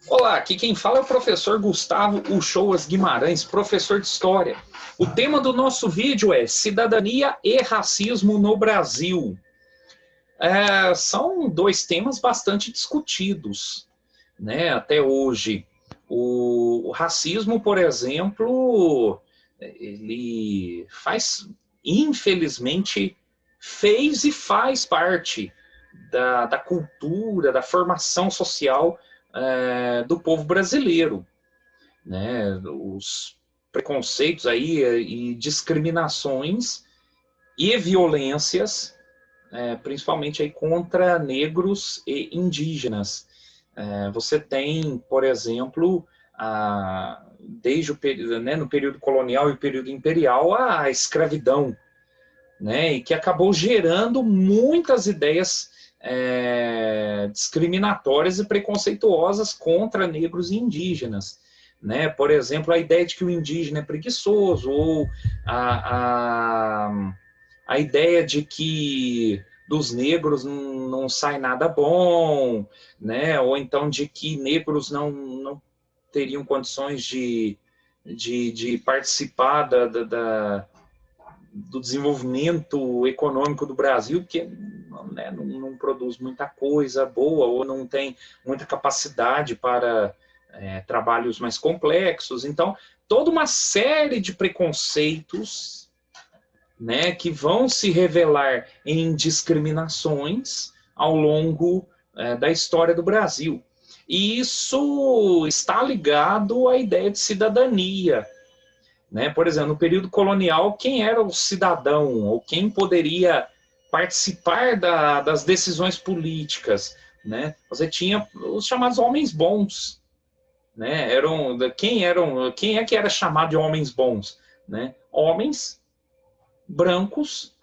Olá, aqui quem fala é o professor Gustavo Uchoas Guimarães, professor de História. O tema do nosso vídeo é Cidadania e Racismo no Brasil. São dois temas bastante discutidos, né, até hoje. O racismo, por exemplo, ele infelizmente, fez e faz parte da cultura, da formação social do povo brasileiro, né? Os preconceitos aí e discriminações e violências, principalmente aí contra negros e indígenas. Você tem, por exemplo, desde o período, né, no período colonial e período imperial, a escravidão, né, e que acabou gerando muitas ideias discriminatórias e preconceituosas contra negros e indígenas. Né? Por exemplo, a ideia de que o indígena é preguiçoso, ou a ideia de que dos negros não sai nada bom, né? Ou então de que negros não teriam condições de participar do desenvolvimento econômico do Brasil, que né, não produz muita coisa boa ou não tem muita capacidade para trabalhos mais complexos. Então, toda uma série de preconceitos, né, que vão se revelar em discriminações ao longo da história do Brasil. E isso está ligado à ideia de cidadania, né? Por exemplo, no período colonial, quem era o cidadão ou quem poderia participar das decisões políticas? Né? Você tinha os chamados homens bons. Né? Quem é que era chamado de homens bons? Né? Homens brancos,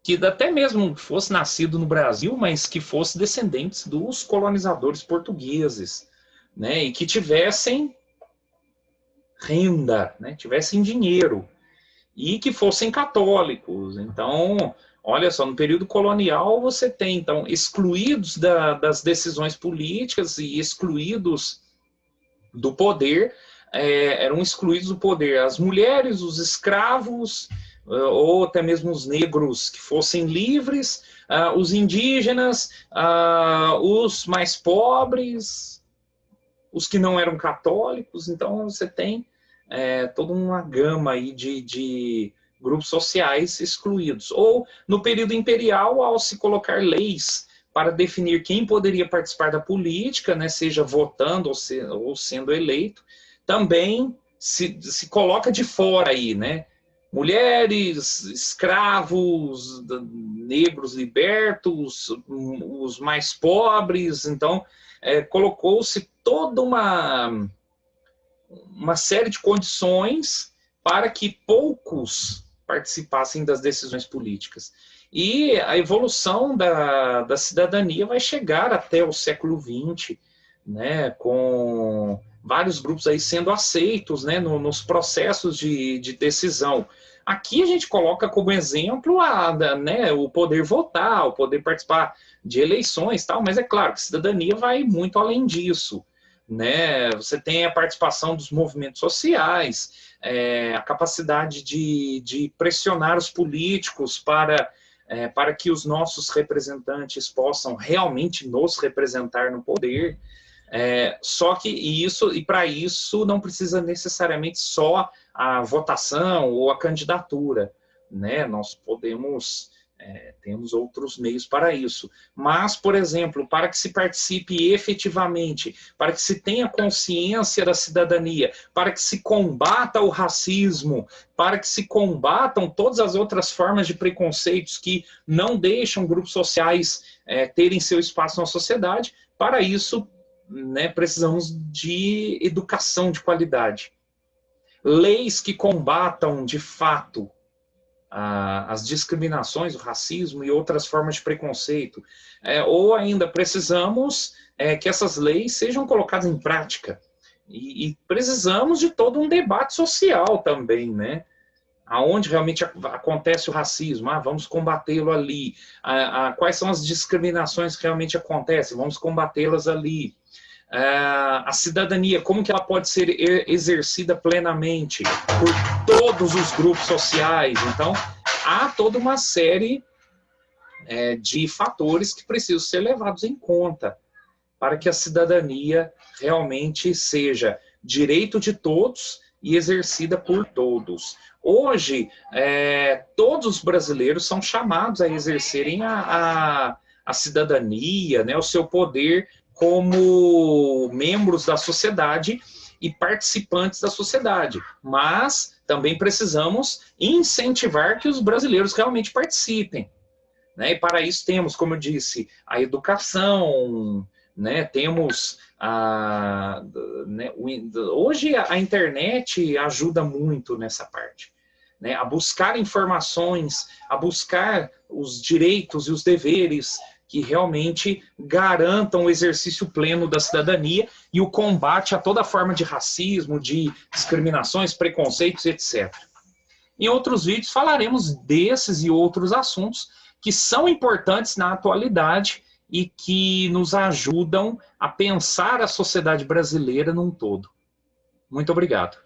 que até mesmo fosse nascido no Brasil, mas que fossem descendentes dos colonizadores portugueses, né? E que tivessem renda, né? Tivessem dinheiro e que fossem católicos. Então, olha só, no período colonial você tem, então, excluídos das decisões políticas e excluídos do poder, eram excluídos do poder as mulheres, os escravos, ou até mesmo os negros que fossem livres, os indígenas, os mais pobres, os que não eram católicos. Então, você tem toda uma gama aí de grupos sociais excluídos. Ou, no período imperial, ao se colocar leis para definir quem poderia participar da política, né, seja votando ou sendo eleito, também se coloca de fora aí, né? Mulheres, escravos, negros libertos, os mais pobres. Então, colocou-se toda uma série de condições para que poucos participassem das decisões políticas. E a evolução da cidadania vai chegar até o século XX, né, com vários grupos aí sendo aceitos, né, nos processos de decisão. Aqui a gente coloca como exemplo né, o poder votar, o poder participar de eleições, tal, mas é claro que a cidadania vai muito além disso. Né? Você tem a participação dos movimentos sociais, a capacidade de pressionar os políticos para que os nossos representantes possam realmente nos representar no poder. Só que para isso não precisa necessariamente só a votação ou a candidatura, né? Nós temos outros meios para isso. Mas, por exemplo, para que se participe efetivamente, para que se tenha consciência da cidadania, para que se combata o racismo, para que se combatam todas as outras formas de preconceitos que não deixam grupos sociais terem seu espaço na sociedade, para isso, né, precisamos de educação de qualidade. Leis que combatam, de fato, as discriminações, o racismo e outras formas de preconceito. Ou ainda precisamos que essas leis sejam colocadas em prática. E precisamos de todo um debate social também, né? aonde realmente acontece o racismo, vamos combatê-lo ali, quais são as discriminações que realmente acontecem, vamos combatê-las ali. A cidadania, como que ela pode ser exercida plenamente por todos os grupos sociais. Então, há toda uma série de fatores que precisam ser levados em conta para que a cidadania realmente seja direito de todos e exercida por todos. Hoje, todos os brasileiros são chamados a exercerem a cidadania, né, o seu poder como membros da sociedade e participantes da sociedade. Mas também precisamos incentivar que os brasileiros realmente participem. Né? E para isso temos, como eu disse, a educação, né? Temos hoje a internet ajuda muito nessa parte, né? A buscar informações, a buscar os direitos e os deveres que realmente garantam o exercício pleno da cidadania e o combate a toda forma de racismo, de discriminações, preconceitos, etc. Em outros vídeos falaremos desses e outros assuntos que são importantes na atualidade e que nos ajudam a pensar a sociedade brasileira num todo. Muito obrigado.